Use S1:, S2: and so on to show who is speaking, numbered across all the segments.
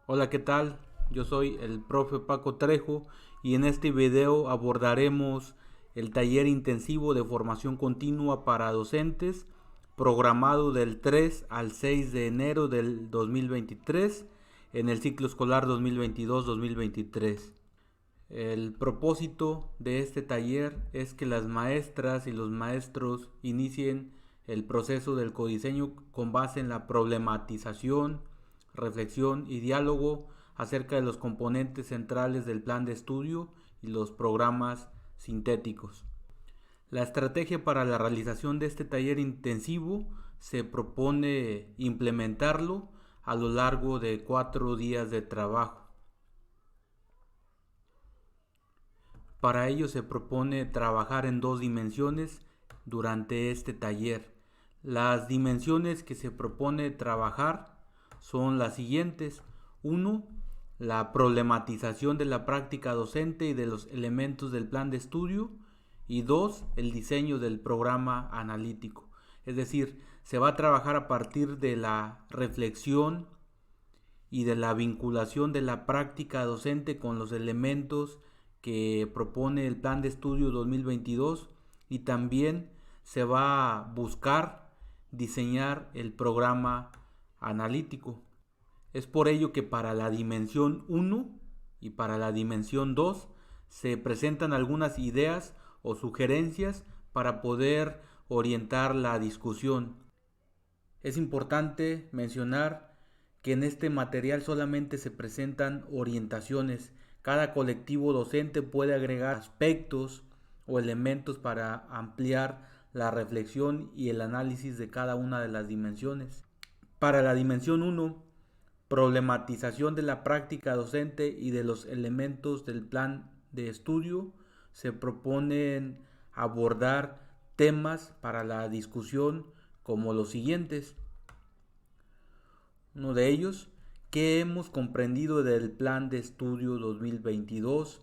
S1: Hola, ¿qué tal? Yo soy el profe Paco Trejo y en este video abordaremos el taller intensivo de formación continua para docentes programado del 3 al 6 de enero del 2023 en el ciclo escolar 2022-2023. El propósito de este taller es que las maestras y los maestros inicien el proceso del codiseño con base en la problematización, reflexión y diálogo acerca de los componentes centrales del plan de estudio y los programas sintéticos. La estrategia para la realización de este taller intensivo se propone implementarlo a lo largo de 4 días de trabajo. Para ello se propone trabajar en dos dimensiones durante este taller. Las dimensiones que se propone trabajar son las siguientes. Uno, la problematización de la práctica docente y de los elementos del plan de estudio. Y dos, el diseño del programa analítico. Es decir, se va a trabajar a partir de la reflexión y de la vinculación de la práctica docente con los elementos que propone el plan de estudio 2022 y también se va a buscar diseñar el programa analítico. Es por ello que para la dimensión 1 y para la dimensión 2 se presentan algunas ideas o sugerencias para poder orientar la discusión. Es importante mencionar que en este material solamente se presentan orientaciones. Cada colectivo docente puede agregar aspectos o elementos para ampliar la reflexión y el análisis de cada una de las dimensiones. Para la dimensión 1, problematización de la práctica docente y de los elementos del plan de estudio, se proponen abordar temas para la discusión como los siguientes. Uno de ellos, ¿qué hemos comprendido del plan de estudio 2022?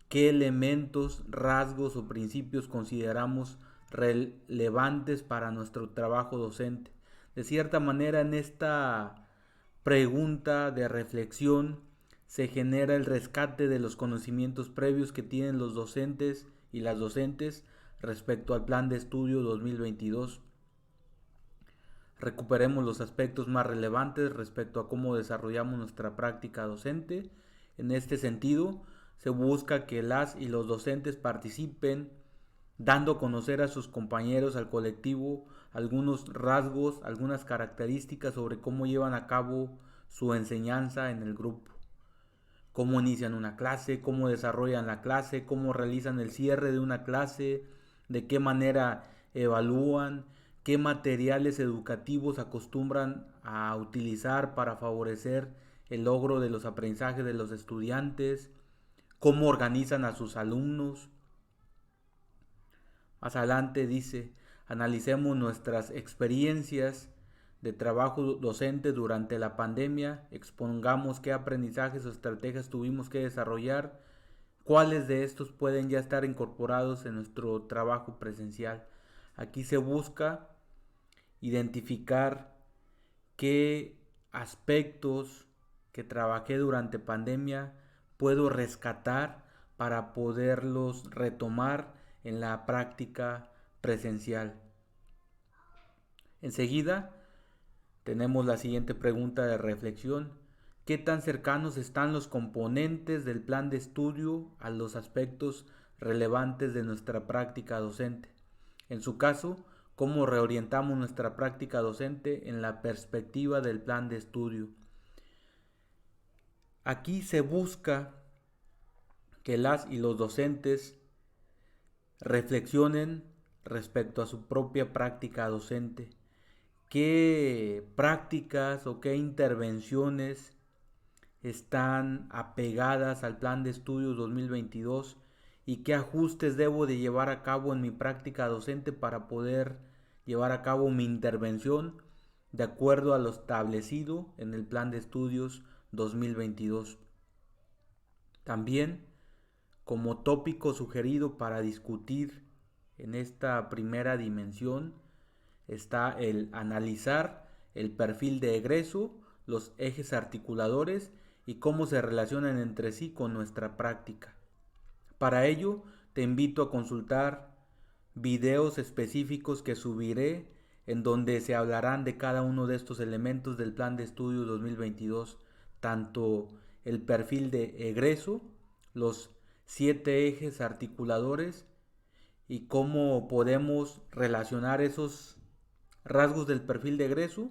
S1: ¿Qué elementos, rasgos o principios consideramos relevantes para nuestro trabajo docente? De cierta manera, en esta pregunta de reflexión se genera el rescate de los conocimientos previos que tienen los docentes y las docentes respecto al plan de estudio 2022. Recuperemos los aspectos más relevantes respecto a cómo desarrollamos nuestra práctica docente. En este sentido, se busca que las y los docentes participen dando a conocer a sus compañeros, al colectivo, algunos rasgos, algunas características sobre cómo llevan a cabo su enseñanza en el grupo, cómo inician una clase, cómo desarrollan la clase, cómo realizan el cierre de una clase, de qué manera evalúan, qué materiales educativos acostumbran a utilizar para favorecer el logro de los aprendizajes de los estudiantes, cómo organizan a sus alumnos. Más adelante dice, analicemos nuestras experiencias de trabajo docente durante la pandemia, expongamos qué aprendizajes o estrategias tuvimos que desarrollar, cuáles de estos pueden ya estar incorporados en nuestro trabajo presencial. Aquí se busca identificar qué aspectos que trabajé durante pandemia puedo rescatar para poderlos retomar en la práctica presencial. Enseguida tenemos la siguiente pregunta de reflexión. ¿Qué tan cercanos están los componentes del plan de estudio a los aspectos relevantes de nuestra práctica docente? En su caso, ¿cómo reorientamos nuestra práctica docente en la perspectiva del plan de estudio? Aquí se busca que las y los docentes reflexionen respecto a su propia práctica docente. ¿Qué prácticas o qué intervenciones están apegadas al plan de estudios 2022 y qué ajustes debo de llevar a cabo en mi práctica docente para poder llevar a cabo mi intervención de acuerdo a lo establecido en el plan de estudios 2022? También, como tópico sugerido para discutir en esta primera dimensión, está el analizar el perfil de egreso, los ejes articuladores y cómo se relacionan entre sí con nuestra práctica. Para ello, te invito a consultar videos específicos que subiré en donde se hablarán de cada uno de estos elementos del Plan de Estudio 2022, tanto el perfil de egreso, los 7 ejes articuladores y cómo podemos relacionar esos rasgos del perfil de egreso,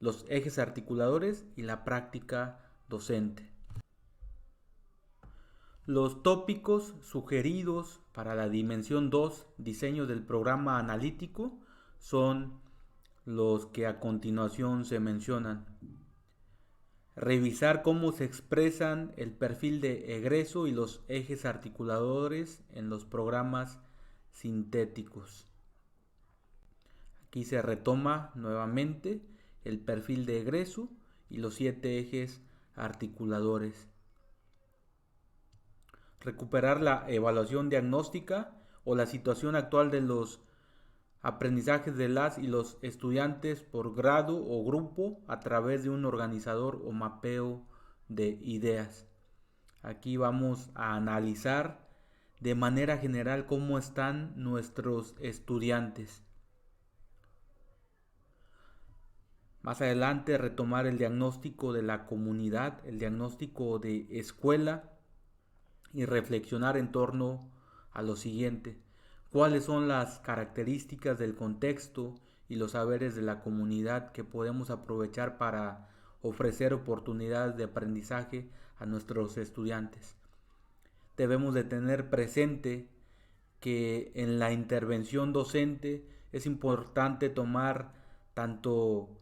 S1: los ejes articuladores y la práctica docente. Los tópicos sugeridos para la dimensión 2, diseño del programa analítico, son los que a continuación se mencionan. Revisar cómo se expresan el perfil de egreso y los ejes articuladores en los programas sintéticos. Aquí se retoma nuevamente el perfil de egreso y los 7 ejes articuladores. Recuperar la evaluación diagnóstica o la situación actual de los aprendizajes de las y los estudiantes por grado o grupo a través de un organizador o mapeo de ideas. Aquí vamos a analizar de manera general cómo están nuestros estudiantes. Más adelante retomar el diagnóstico de la comunidad, el diagnóstico de escuela y reflexionar en torno a lo siguiente: cuáles son las características del contexto y los saberes de la comunidad que podemos aprovechar para ofrecer oportunidades de aprendizaje a nuestros estudiantes. Debemos de tener presente que en la intervención docente es importante tomar tanto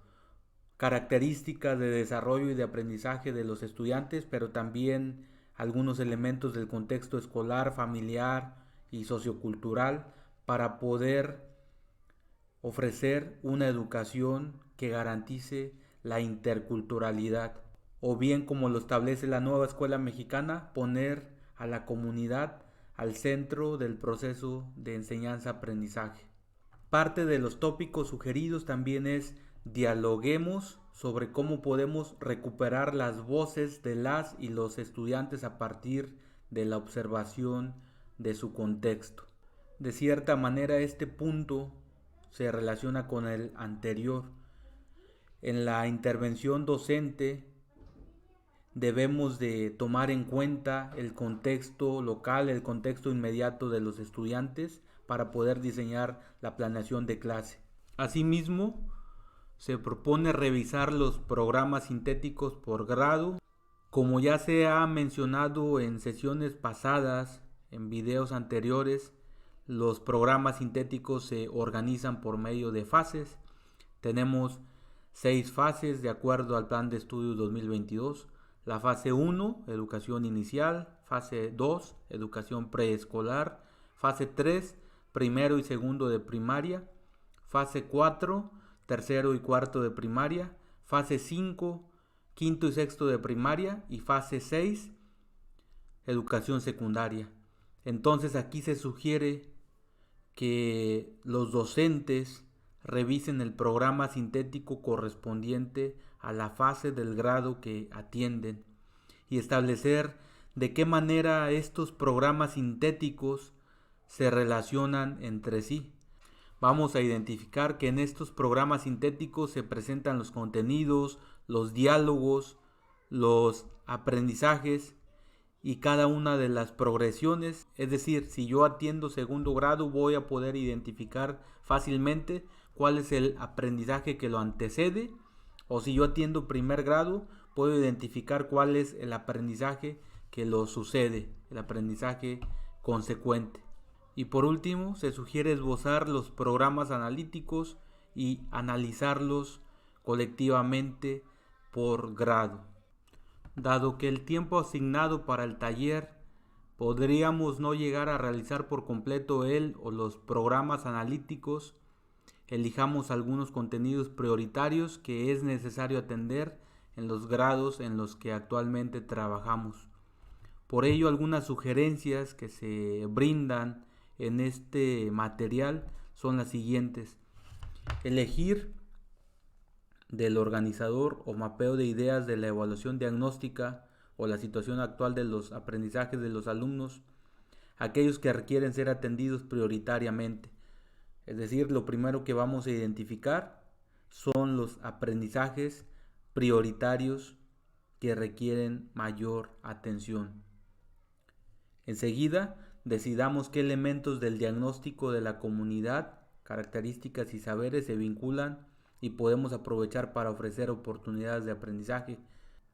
S1: características de desarrollo y de aprendizaje de los estudiantes, pero también algunos elementos del contexto escolar, familiar y sociocultural para poder ofrecer una educación que garantice la interculturalidad, o bien, como lo establece la nueva escuela mexicana, poner a la comunidad al centro del proceso de enseñanza-aprendizaje. Parte de los tópicos sugeridos también es: dialoguemos sobre cómo podemos recuperar las voces de las y los estudiantes a partir de la observación de su contexto. De cierta manera, este punto se relaciona con el anterior. En la intervención docente debemos de tomar en cuenta el contexto local, el contexto inmediato de los estudiantes para poder diseñar la planeación de clase. Asimismo, se propone revisar los programas sintéticos por grado. Como ya se ha mencionado en sesiones pasadas, en videos anteriores, los programas sintéticos se organizan por medio de fases. Tenemos 6 fases de acuerdo al Plan de Estudio 2022. La fase 1, educación inicial; fase 2, educación preescolar; fase 3, primero y segundo de primaria; fase 4, tercero y cuarto de primaria; fase 5, quinto y sexto de primaria; y fase 6, educación secundaria. Entonces aquí se sugiere que los docentes revisen el programa sintético correspondiente a la fase del grado que atienden y establecer de qué manera estos programas sintéticos se relacionan entre sí. Vamos a identificar que en estos programas sintéticos se presentan los contenidos, los diálogos, los aprendizajes y cada una de las progresiones. Es decir, si yo atiendo segundo grado, voy a poder identificar fácilmente cuál es el aprendizaje que lo antecede, o si yo atiendo primer grado, puedo identificar cuál es el aprendizaje que lo sucede, el aprendizaje consecuente. Y por último, se sugiere esbozar los programas analíticos y analizarlos colectivamente por grado. Dado que el tiempo asignado para el taller podríamos no llegar a realizar por completo él o los programas analíticos, elijamos algunos contenidos prioritarios que es necesario atender en los grados en los que actualmente trabajamos. Por ello, algunas sugerencias que se brindan en este material son las siguientes: elegir del organizador o mapeo de ideas de la evaluación diagnóstica o la situación actual de los aprendizajes de los alumnos, aquellos que requieren ser atendidos prioritariamente. Es decir, lo primero que vamos a identificar son los aprendizajes prioritarios que requieren mayor atención. Enseguida, decidamos qué elementos del diagnóstico de la comunidad, características y saberes se vinculan y podemos aprovechar para ofrecer oportunidades de aprendizaje.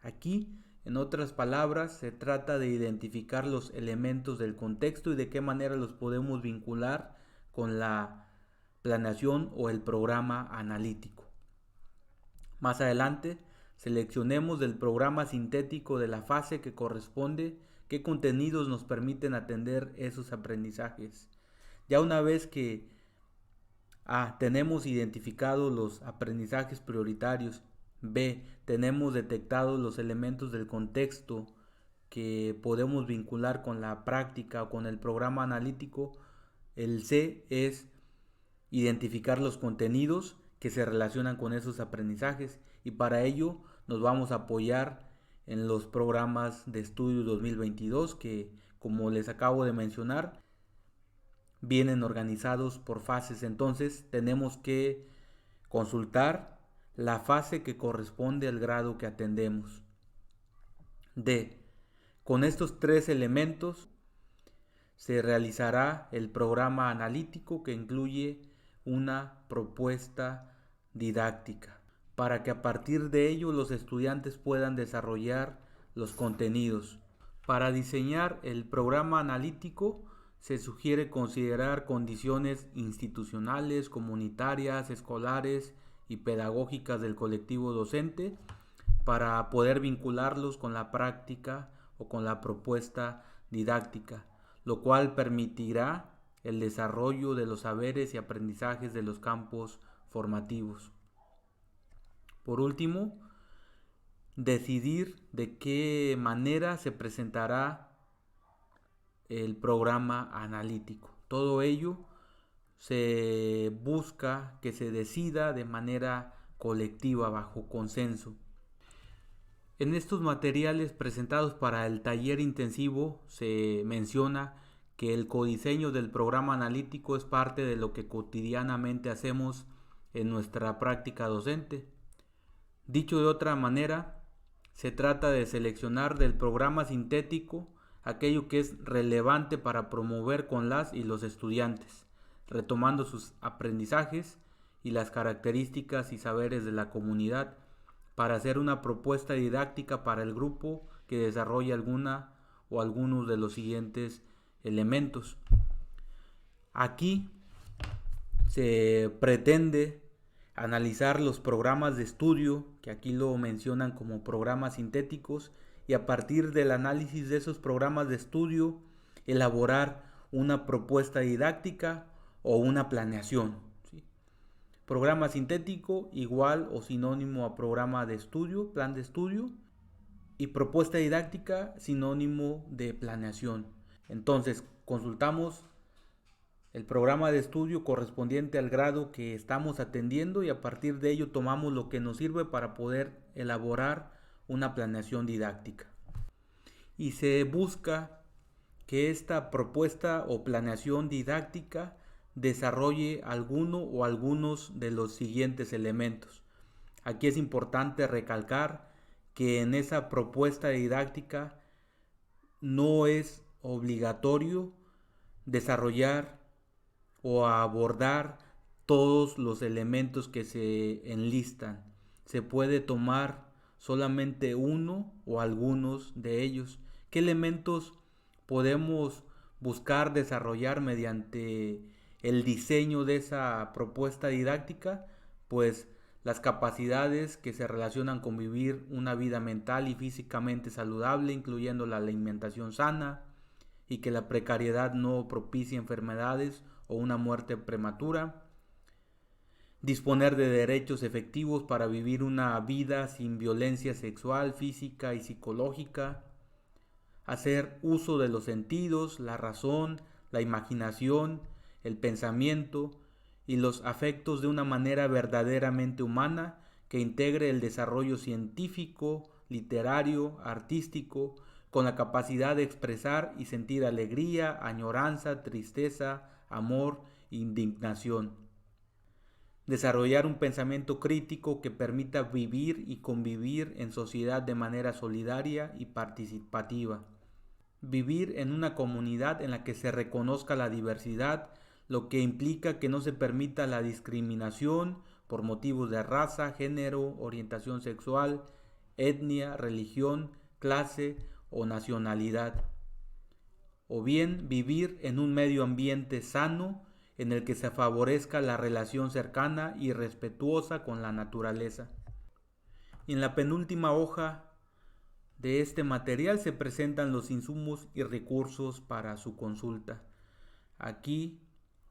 S1: Aquí, en otras palabras, se trata de identificar los elementos del contexto y de qué manera los podemos vincular con la planeación o el programa analítico. Más adelante, seleccionemos del programa sintético de la fase que corresponde qué contenidos nos permiten atender esos aprendizajes. Ya una vez que tenemos identificados los aprendizajes prioritarios, B, tenemos detectados los elementos del contexto que podemos vincular con la práctica o con el programa analítico, el C es identificar los contenidos que se relacionan con esos aprendizajes, y para ello nos vamos a apoyar en los programas de estudio 2022 que, como les acabo de mencionar, vienen organizados por fases. Entonces tenemos que consultar la fase que corresponde al grado que atendemos. D. Con estos tres elementos se realizará el programa analítico, que incluye una propuesta didáctica, para que a partir de ello los estudiantes puedan desarrollar los contenidos. Para diseñar el programa analítico se sugiere considerar condiciones institucionales, comunitarias, escolares y pedagógicas del colectivo docente para poder vincularlos con la práctica o con la propuesta didáctica, lo cual permitirá el desarrollo de los saberes y aprendizajes de los campos formativos. Por último, decidir de qué manera se presentará el programa analítico. Todo ello se busca que se decida de manera colectiva, bajo consenso. En estos materiales presentados para el taller intensivo se menciona que el codiseño del programa analítico es parte de lo que cotidianamente hacemos en nuestra práctica docente. Dicho de otra manera, se trata de seleccionar del programa sintético aquello que es relevante para promover con las y los estudiantes, retomando sus aprendizajes y las características y saberes de la comunidad, para hacer una propuesta didáctica para el grupo que desarrolle alguna o algunos de los siguientes elementos. Aquí se pretende analizar los programas de estudio, que aquí lo mencionan como programas sintéticos, y a partir del análisis de esos programas de estudio, elaborar una propuesta didáctica o una planeación. ¿Sí? Programa sintético igual o sinónimo a programa de estudio, plan de estudio, y propuesta didáctica sinónimo de planeación. Entonces, consultamos el programa de estudio correspondiente al grado que estamos atendiendo y a partir de ello tomamos lo que nos sirve para poder elaborar una planeación didáctica. Y se busca que esta propuesta o planeación didáctica desarrolle alguno o algunos de los siguientes elementos. Aquí es importante recalcar que en esa propuesta didáctica no es obligatorio desarrollar o abordar todos los elementos que se enlistan. Se puede tomar solamente uno o algunos de ellos. ¿Qué elementos podemos buscar desarrollar mediante el diseño de esa propuesta didáctica? Pues las capacidades que se relacionan con vivir una vida mental y físicamente saludable, incluyendo la alimentación sana, y que la precariedad no propicie enfermedades o una muerte prematura. Disponer de derechos efectivos para vivir una vida sin violencia sexual, física y psicológica. Hacer uso de los sentidos, la razón, la imaginación, el pensamiento y los afectos de una manera verdaderamente humana, que integre el desarrollo científico, literario, artístico, con la capacidad de expresar y sentir alegría, añoranza, tristeza, amor, indignación. Desarrollar un pensamiento crítico que permita vivir y convivir en sociedad de manera solidaria y participativa. Vivir en una comunidad en la que se reconozca la diversidad, lo que implica que no se permita la discriminación por motivos de raza, género, orientación sexual, etnia, religión, clase o nacionalidad. O bien vivir en un medio ambiente sano en el que se favorezca la relación cercana y respetuosa con la naturaleza. Y en la penúltima hoja de este material se presentan los insumos y recursos para su consulta. Aquí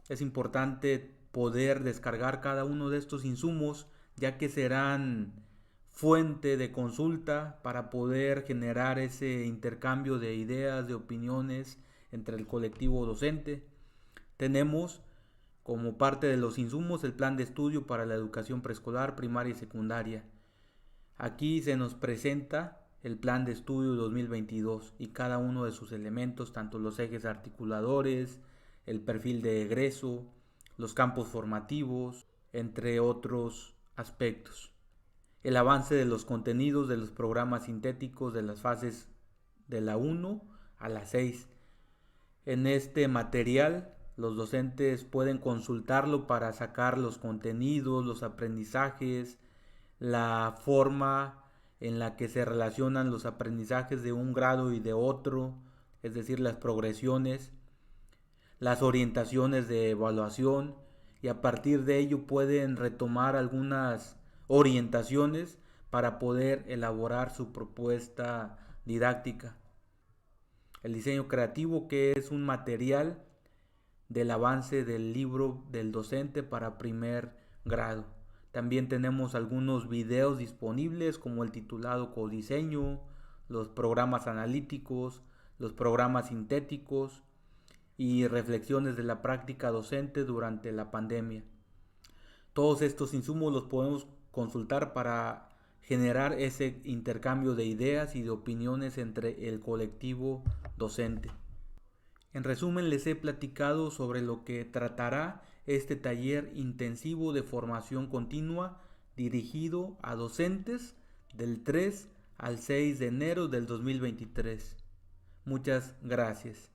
S1: es importante poder descargar cada uno de estos insumos, ya que serán fuente de consulta para poder generar ese intercambio de ideas, de opiniones entre el colectivo docente. Tenemos como parte de los insumos el plan de estudio para la educación preescolar, primaria y secundaria. Aquí se nos presenta el plan de estudio 2022 y cada uno de sus elementos, tanto los ejes articuladores, el perfil de egreso, los campos formativos, entre otros aspectos. El avance de los contenidos de los programas sintéticos de las fases de la 1 a la 6. En este material los docentes pueden consultarlo para sacar los contenidos, los aprendizajes, la forma en la que se relacionan los aprendizajes de un grado y de otro, es decir, las progresiones, las orientaciones de evaluación, y a partir de ello pueden retomar algunas orientaciones para poder elaborar su propuesta didáctica. El diseño creativo, que es un material del avance del libro del docente para primer grado. También tenemos algunos videos disponibles como el titulado Codiseño, los programas analíticos, los programas sintéticos y reflexiones de la práctica docente durante la pandemia. Todos estos insumos los podemos consultar para generar ese intercambio de ideas y de opiniones entre el colectivo docente. En resumen, les he platicado sobre lo que tratará este taller intensivo de formación continua dirigido a docentes del 3 al 6 de enero del 2023. Muchas gracias.